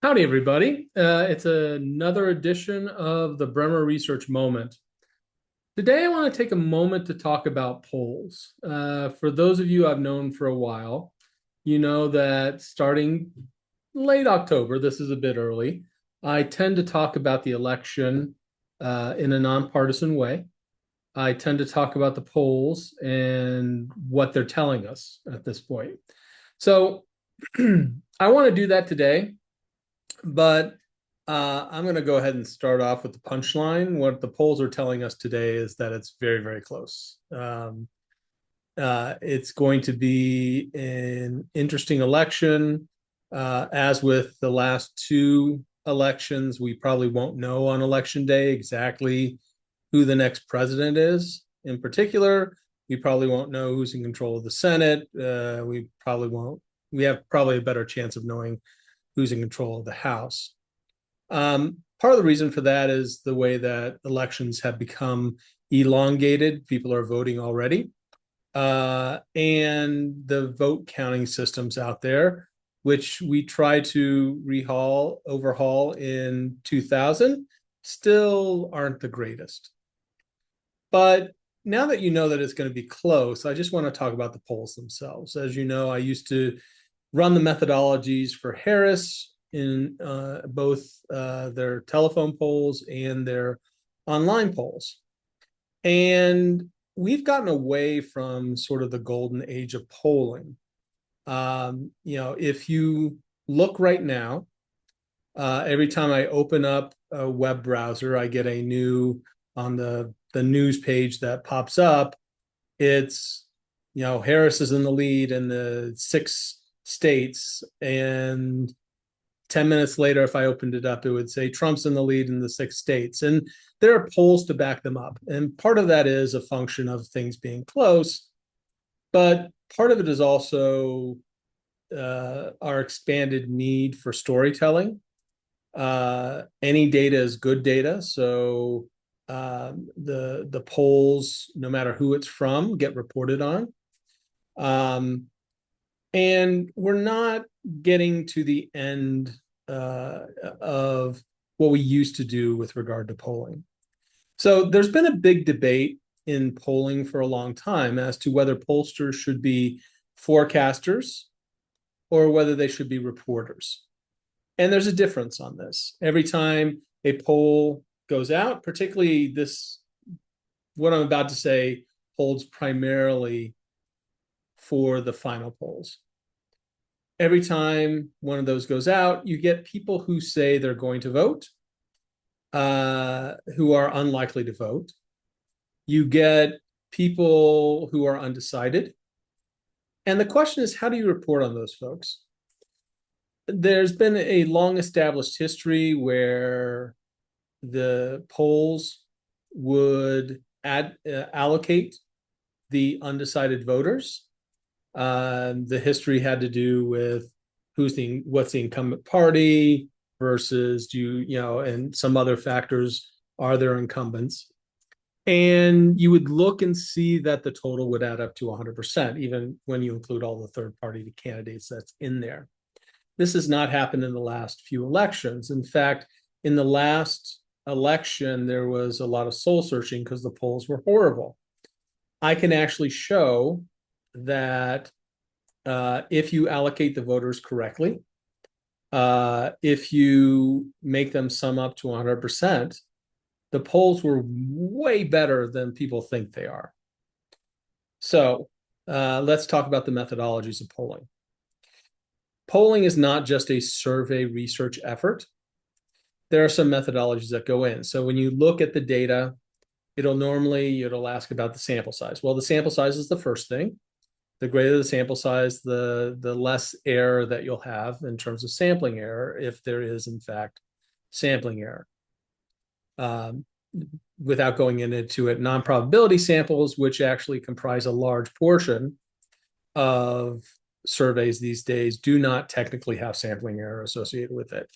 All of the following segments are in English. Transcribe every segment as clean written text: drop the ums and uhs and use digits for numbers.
Howdy, everybody. It's another edition of the Bremer Research Moment. Today, I want to take a moment to talk about polls. For those of you I've known for a while, you know that starting late October, this is a bit early, I tend to talk about the election in a nonpartisan way. I tend to talk about the polls and what they're telling us at this point. So I want to do that today. But I'm going to go ahead and start off with the punchline. What the polls are telling us today is that it's very, very close. It's going to be an interesting election. As with the last two elections, we probably won't know on election day exactly who the next president is. In particular, we probably won't know who's in control of the Senate. We probably won't. We have probably a better chance of knowing who's in control of the House. Part of the reason for that is the way that elections have become elongated. People are voting already. And the vote counting systems out there, which we tried to overhaul in 2000, still aren't the greatest. But now that you know that it's going to be close, I just want to talk about the polls themselves. As you know, I used to run the methodologies for Harris in both their telephone polls and their online polls. And we've gotten away from sort of the golden age of polling. If you look right now, every time I open up a web browser, I get a new, on the news page that pops up, it's, Harris is in the lead in the 6 states, and 10 minutes later, if I opened it up, it would say Trump's in the lead in the 6 states. And there are polls to back them up. And part of that is a function of things being close, but part of it is also our expanded need for storytelling. Any data is good data. So the polls, no matter who it's from, get reported on. And we're not getting to the end of what we used to do with regard to polling. So there's been a big debate in polling for a long time as to whether pollsters should be forecasters or whether they should be reporters. And there's a difference on this. Every time a poll goes out, particularly this, what I'm about to say holds primarily for the final polls. Every time one of those goes out, you get people who say they're going to vote, who are unlikely to vote. You get people who are undecided. And the question is, how do you report on those folks? There's been a long established history where the polls would allocate the undecided voters. The history had to do with what's the incumbent party versus and some other factors. Are there incumbents? And you would look and see that the total would add up to 100%, even when you include all the third party candidates that's in there. This has not happened in the last few elections. In fact, in the last election, there was a lot of soul searching because the polls were horrible. I can actually show that if you allocate the voters correctly, if you make them sum up to 100%, the polls were way better than people think they are. So let's talk about the methodologies of polling. Polling is not just a survey research effort. There are some methodologies that go in. So when you look at the data, it'll ask about the sample size. Well, the sample size is the first thing. The greater the sample size, the less error that you'll have in terms of sampling error, if there is, in fact, sampling error. Without going into it, non-probability samples, which actually comprise a large portion of surveys these days, do not technically have sampling error associated with it.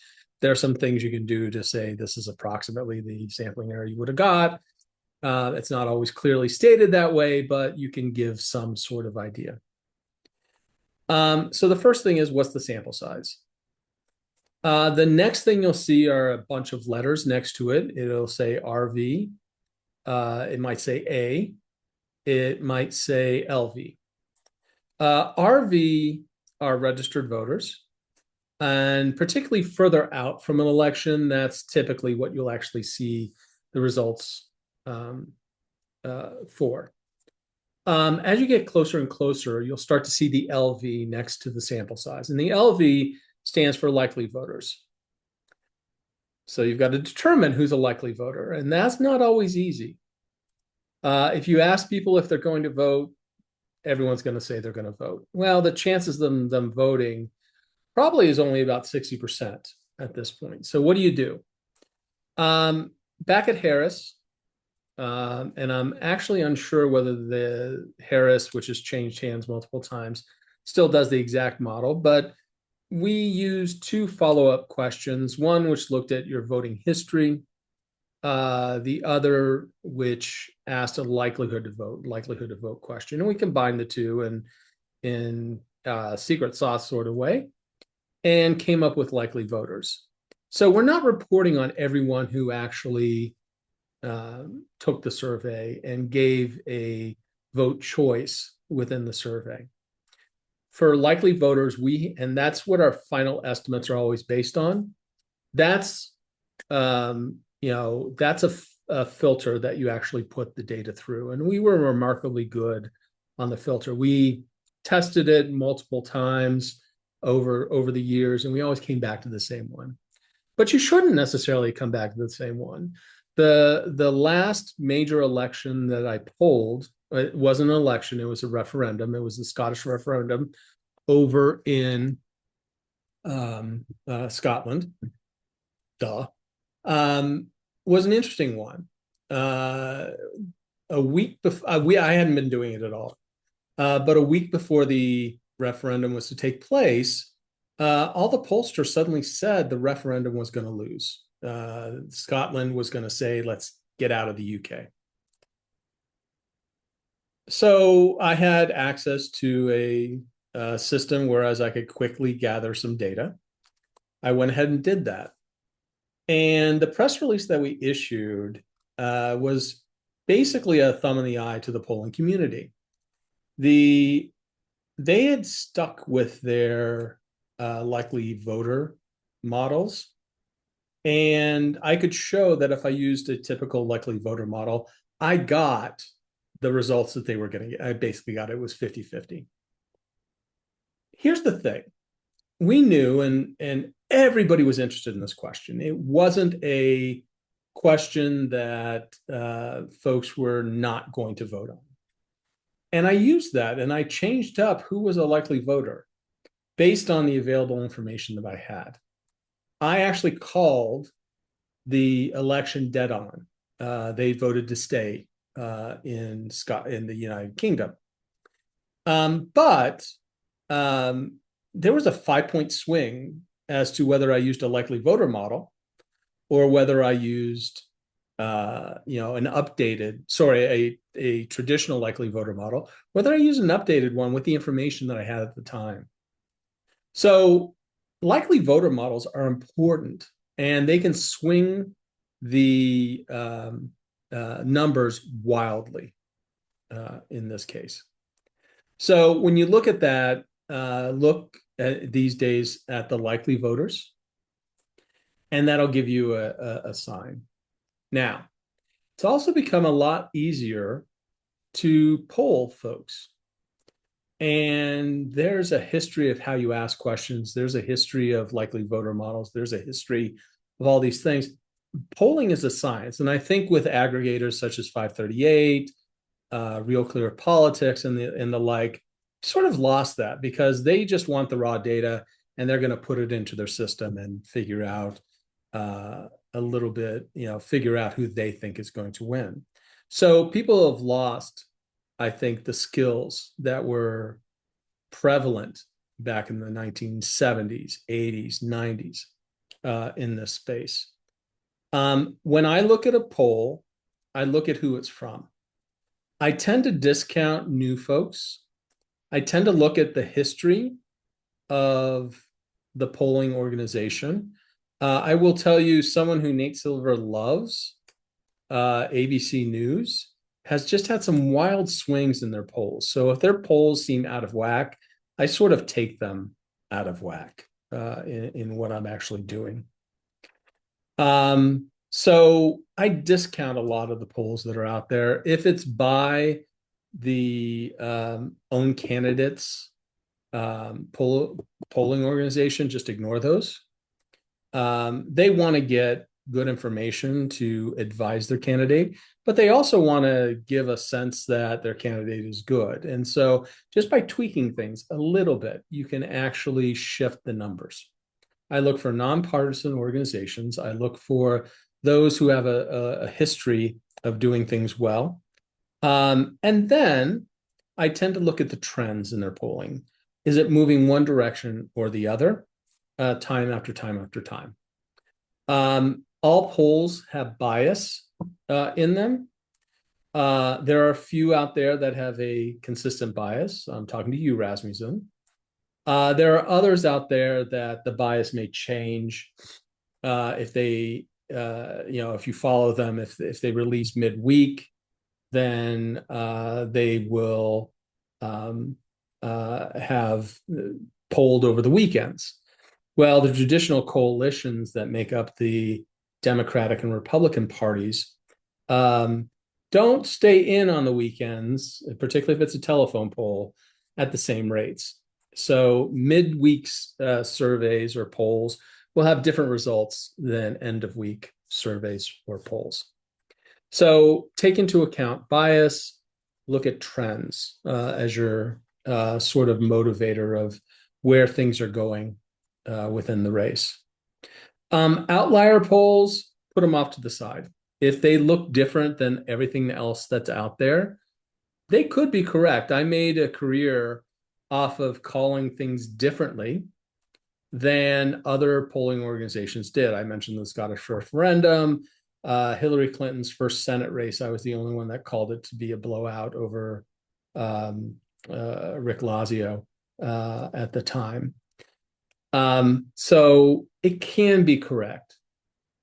There are some things you can do to say this is approximately the sampling error you would have got. It's not always clearly stated that way, but you can give some sort of idea. So the first thing is, what's the sample size? The next thing you'll see are a bunch of letters next to it. It'll say RV. It might say A. It might say LV. RV are registered voters. And particularly further out from an election, that's typically what you'll actually see the results for. As you get closer and closer, you'll start to see the LV next to the sample size. And the LV stands for likely voters. So you've got to determine who's a likely voter, and that's not always easy. If you ask people if they're going to vote, everyone's going to say they're going to vote. Well, the chances of them voting probably is only about 60% at this point. So what do you do? Back at Harris, and I'm actually unsure whether the Harris, which has changed hands multiple times, still does the exact model, but we used two follow-up questions, one which looked at your voting history, the other which asked a likelihood to vote question. And we combined the two in secret sauce sort of way and came up with likely voters. So we're not reporting on everyone who actually took the survey and gave a vote choice within the survey. For likely voters, and that's what our final estimates are always based on. That's that's a filter that you actually put the data through, and we were remarkably good on the filter. We tested it multiple times over the years, and we always came back to the same one. But you shouldn't necessarily come back to the same one. The last major election that I polled, it wasn't an election, it was a referendum. It was the Scottish referendum over in Scotland. Duh. Was an interesting one. A week before, I hadn't been doing it at all, but a week before the referendum was to take place, all the pollsters suddenly said the referendum was going to lose. Scotland was going to say, let's get out of the UK. So I had access to a system whereas I could quickly gather some data. I went ahead and did that. And the press release that we issued was basically a thumb in the eye to the polling community. They had stuck with their likely voter models. And I could show that if I used a typical likely voter model, I got the results that they were going to get. I basically got it was 50-50. Here's the thing. We knew, and everybody was interested in this question. It wasn't a question that folks were not going to vote on. And I used that, and I changed up who was a likely voter based on the available information that I had. I actually called the election dead on. They voted to stay in the United Kingdom. But there was a 5-point swing as to whether I used a likely voter model or whether I used a traditional likely voter model, whether I used an updated one with the information that I had at the time. So likely voter models are important, and they can swing the numbers wildly in this case. So when you look at that, look at these days at the likely voters, and that'll give you a sign. Now, it's also become a lot easier to poll folks. And there's a history of how you ask questions. There's a history of likely voter models. There's a history of all these things. Polling is a science. And I think with aggregators such as 538, Real Clear Politics, and the like, sort of lost that because they just want the raw data and they're going to put it into their system and figure out a little bit, figure out who they think is going to win. So people have lost, I think, the skills that were prevalent back in the 1970s, 80s, 90s in this space. When I look at a poll, I look at who it's from. I tend to discount new folks. I tend to look at the history of the polling organization. I will tell you, someone who Nate Silver loves, ABC News, has just had some wild swings in their polls. So if their polls seem out of whack, I sort of take them out of whack in what I'm actually doing. So I discount a lot of the polls that are out there. If it's by the own candidates polling organization, just ignore those. They want to get good information to advise their candidate, but they also want to give a sense that their candidate is good. And so just by tweaking things a little bit, you can actually shift the numbers. I look for nonpartisan organizations. I look for those who have a history of doing things well. And then I tend to look at the trends in their polling. Is it moving one direction or the other, time after time after time? All polls have bias in them. There are a few out there that have a consistent bias. I'm talking to you, Rasmussen. There are others out there that the bias may change if they, if you follow them, if they release midweek, then they will have polled over the weekends. Well, the traditional coalitions that make up the Democratic and Republican parties don't stay in on the weekends, particularly if it's a telephone poll, at the same rates. So midweek surveys or polls will have different results than end of week surveys or polls. So take into account bias, look at trends as your sort of motivator of where things are going within the race. Outlier polls, put them off to the side. If they look different than everything else that's out there, they could be correct. I made a career off of calling things differently than other polling organizations did. I mentioned the Scottish referendum, Hillary Clinton's first Senate race. I was the only one that called it to be a blowout over Rick Lazio at the time. So it can be correct,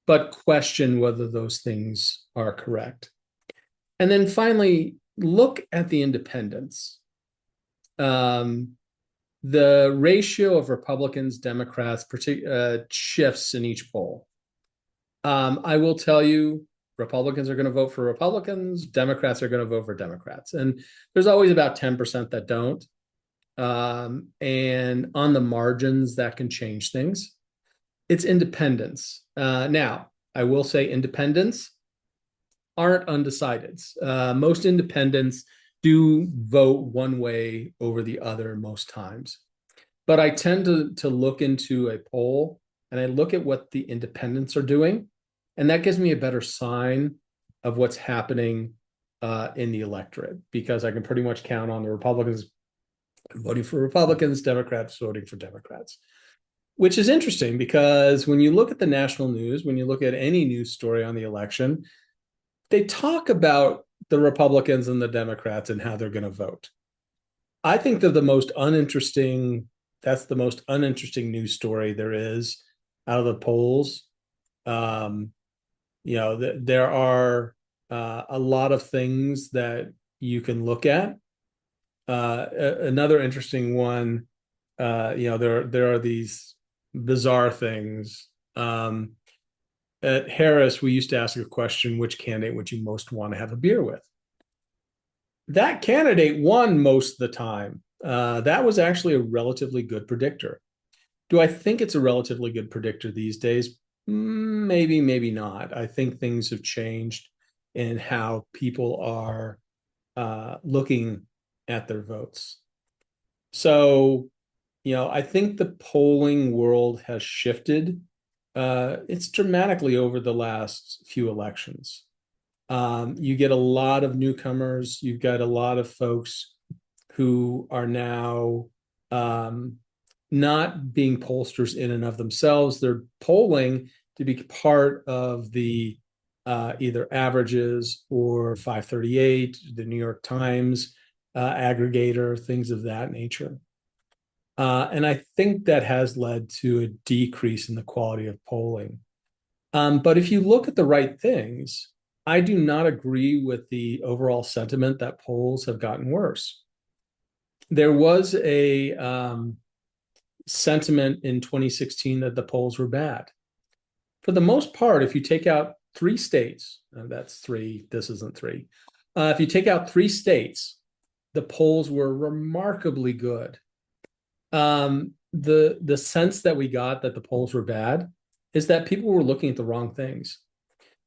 but question whether those things are correct. And then finally, look at the independents. The ratio of Republicans, Democrats shifts in each poll. I will tell you, Republicans are going to vote for Republicans, Democrats are going to vote for Democrats. And there's always about 10% that don't. And on the margins, that can change things. It's independents. Now, I will say independents aren't undecideds. Most independents do vote one way over the other most times. But I tend to look into a poll and I look at what the independents are doing. And that gives me a better sign of what's happening in the electorate, because I can pretty much count on the Republicans voting for Republicans, Democrats voting for Democrats, which is interesting because when you look at the national news, when you look at any news story on the election, they talk about the Republicans and the Democrats and how they're going to vote. I think they're the most uninteresting. That's the most uninteresting news story there is out of the polls. There are a lot of things that you can look at. Another interesting one, there are these bizarre things. At Harris, we used to ask a question: which candidate would you most want to have a beer with? That candidate won most of the time. That was actually a relatively good predictor. Do I think it's a relatively good predictor these days? Maybe, maybe not. I think things have changed in how people are looking at their votes. So, I think the polling world has shifted. It's dramatically over the last few elections. You get a lot of newcomers. You've got a lot of folks who are now not being pollsters in and of themselves. They're polling to be part of the either averages or 538, the New York Times aggregator, things of that nature. And I think that has led to a decrease in the quality of polling. But if you look at the right things, I do not agree with the overall sentiment that polls have gotten worse. There was a sentiment in 2016 that the polls were bad. For the most part, if you take out three states, that's three, this isn't three. If you take out three states, the polls were remarkably good. The sense that we got that the polls were bad is that people were looking at the wrong things.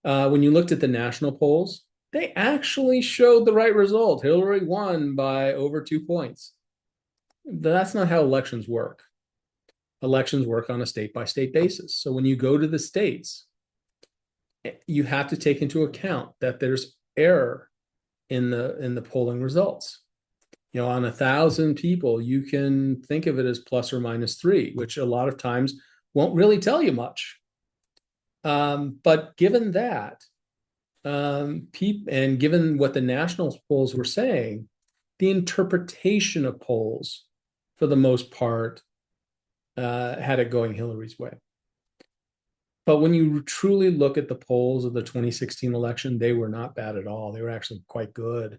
When you looked at the national polls, they actually showed the right result. Hillary won by over 2 points. That's not how elections work. Elections work on a state by state basis. So when you go to the states, you have to take into account that there's error in the polling results. You know, on 1,000 people, you can think of it as plus or minus 3, which a lot of times won't really tell you much. But given that, and given what the national polls were saying, the interpretation of polls, for the most part, had it going Hillary's way. But when you truly look at the polls of the 2016 election, they were not bad at all. They were actually quite good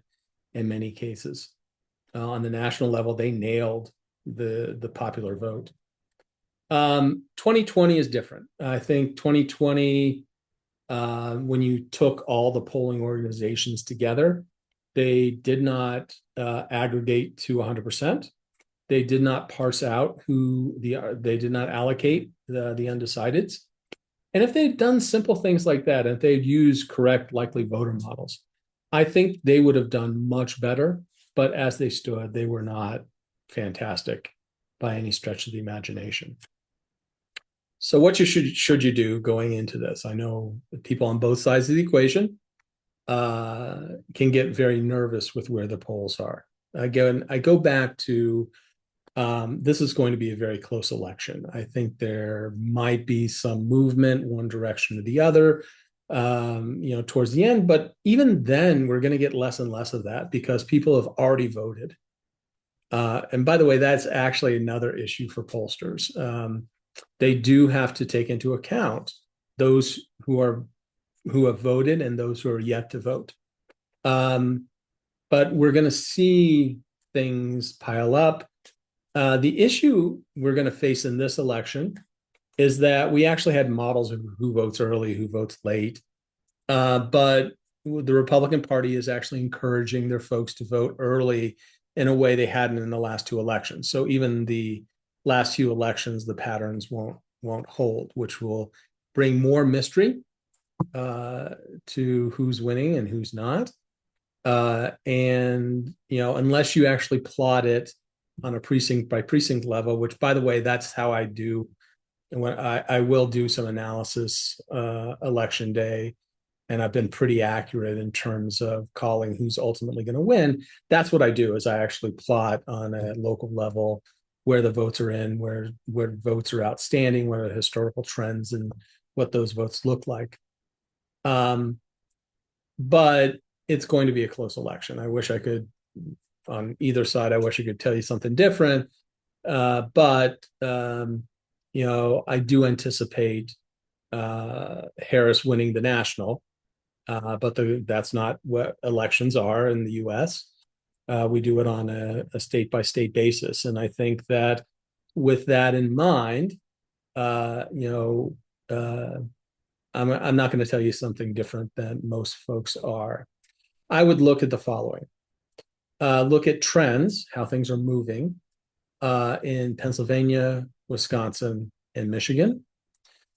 in many cases. On the national level, they nailed the popular vote. 2020 is different. I think 2020, when you took all the polling organizations together, they did not aggregate to 100%. They did not parse out they did not allocate the undecideds. And if they'd done simple things like that, and if they'd used correct likely voter models, I think they would have done much better. But as they stood, they were not fantastic by any stretch of the imagination. So what should you do going into this? I know people on both sides of the equation can get very nervous with where the polls are. Again, I go back to this is going to be a very close election. I think there might be some movement one direction or the other, towards the end. But even then, we're going to get less and less of that because people have already voted. And by the way, that's actually another issue for pollsters. They do have to take into account those who have voted and those who are yet to vote. But we're going to see things pile up. The issue we're going to face in this election is that we actually had models of who votes early, who votes late. But the Republican Party is actually encouraging their folks to vote early in a way they hadn't in the last two elections. So even the last few elections, the patterns won't hold, which will bring more mystery to who's winning and who's not. And unless you actually plot it on a precinct by precinct level, which, by the way, that's how I do. And when I will do some analysis election day, and I've been pretty accurate in terms of calling who's ultimately going to win. That's what I do, is I actually plot on a local level where the votes are in, where votes are outstanding, what are the historical trends, and what those votes look like. But it's going to be a close election. I wish I could, on either side, I wish I could tell you something different. But I do anticipate Harris winning the national. But that's not what elections are in the U.S. We do it on a state-by-state basis. And I think that with that in mind, I'm not going to tell you something different than most folks are. I would look at the following. Look at trends, how things are moving in Pennsylvania, Wisconsin, and Michigan.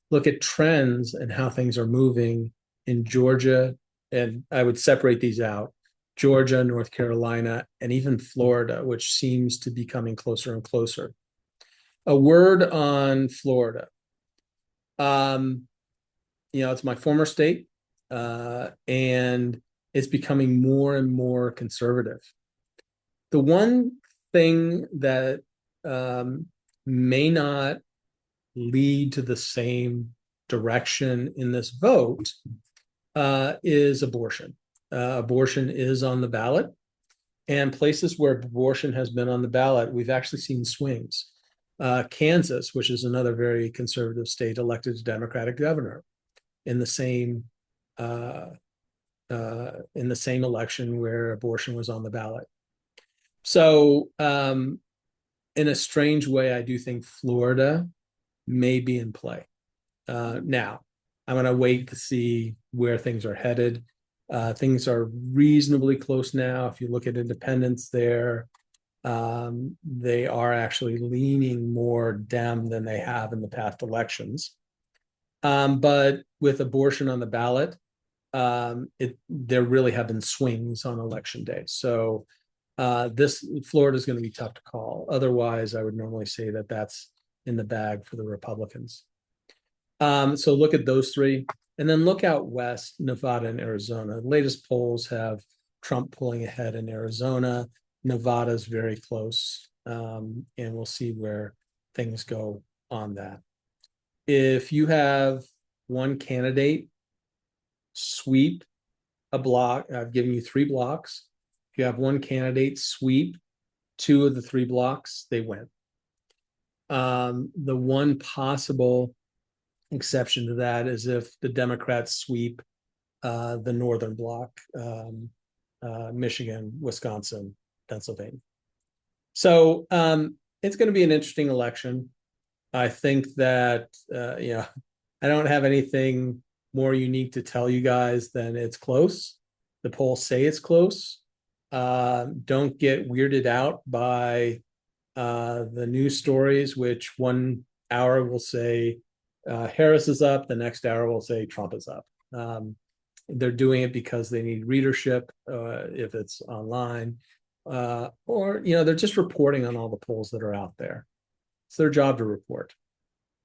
Look at trends and how things are moving in Georgia, and I would separate these out: Georgia, North Carolina, and even Florida, which seems to be coming closer and closer. A word on Florida. It's my former state, and it's becoming more and more conservative. The one thing that may not lead to the same direction in this vote is abortion. Abortion is on the ballot, and places where abortion has been on the ballot, we've actually seen swings. Kansas, which is another very conservative state, elected a Democratic governor in the same election where abortion was on the ballot. So, in a strange way, I do think Florida may be in play. Now, I'm going to wait to see where things are headed. Things are reasonably close now. If you look at independents there, they are actually leaning more Dem than they have in the past elections. But with abortion on the ballot, there really have been swings on election day. So this Florida is going to be tough to call. Otherwise, I would normally say that that's in the bag for the Republicans. So look at those three, and then look out west, Nevada and Arizona. The latest polls have Trump pulling ahead in Arizona. Nevada is very close, and we'll see where things go on that. If you have one candidate sweep a block, I've given you 3 blocks. If you have one candidate sweep 2 of the 3 blocks, they win. The one possible exception to that is if the Democrats sweep the northern block, Michigan, Wisconsin, Pennsylvania. So it's going to be an interesting election. I think that, I don't have anything more unique to tell you guys than it's close. The polls say it's close. Don't get weirded out by the news stories, which 1 hour will say Harris is up, the next hour will say Trump is up. They're doing it because they need readership if it's online, or they're just reporting on all the polls that are out there. It's their job to report,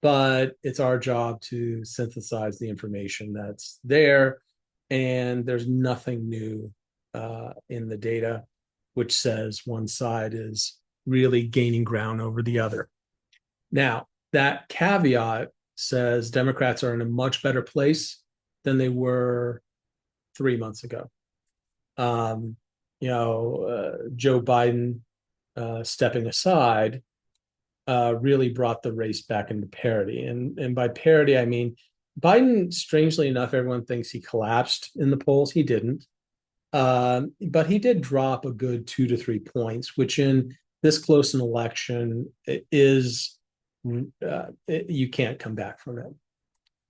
but it's our job to synthesize the information that's there. And there's nothing new in the data which says one side is really gaining ground over the other. Now, that caveat says Democrats are in a much better place than they were 3 months ago. Joe Biden stepping aside really brought the race back into parity. And by parity, I mean, Biden, strangely enough, everyone thinks he collapsed in the polls. He didn't. But he did drop a good 2 to 3 points, which in this close an election is, you can't come back from it.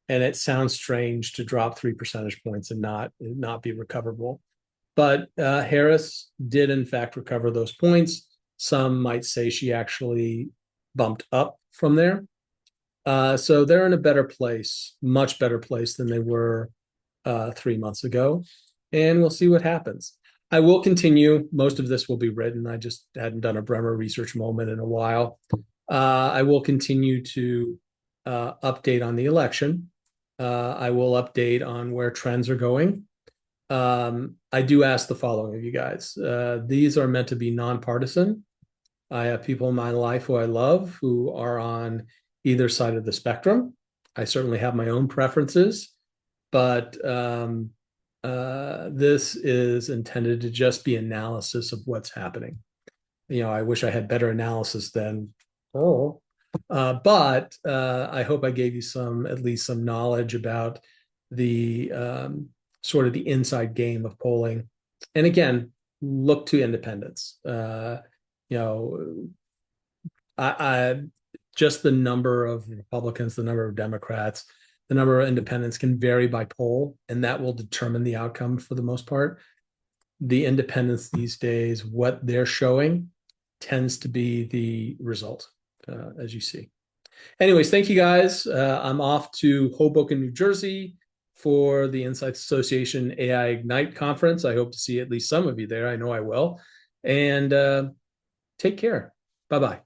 And it sounds strange to drop 3 percentage points and not be recoverable. But Harris did, in fact, recover those points. Some might say she actually bumped up from there. So they're in a better place, much better place than they were 3 months ago. And we'll see what happens. I will continue. Most of this will be written. I just hadn't done a Bremer research moment in a while. I will continue to update on the election. I will update on where trends are going. I do ask the following of you guys. These are meant to be nonpartisan. I have people in my life who I love who are on either side of the spectrum. I certainly have my own preferences, but this is intended to just be analysis of what's happening. I wish I had better analysis than, but I hope I gave you at least some knowledge about the sort of the inside game of polling. And again, look to independents. I just the number of Republicans, the number of Democrats, the number of independents can vary by poll, and that will determine the outcome for the most part. The independents these days, what they're showing tends to be the result, as you see. Anyways, thank you guys. I'm off to Hoboken, New Jersey for the Insights Association AI Ignite conference. I hope to see at least some of you there. I know I will. And take care. Bye-bye.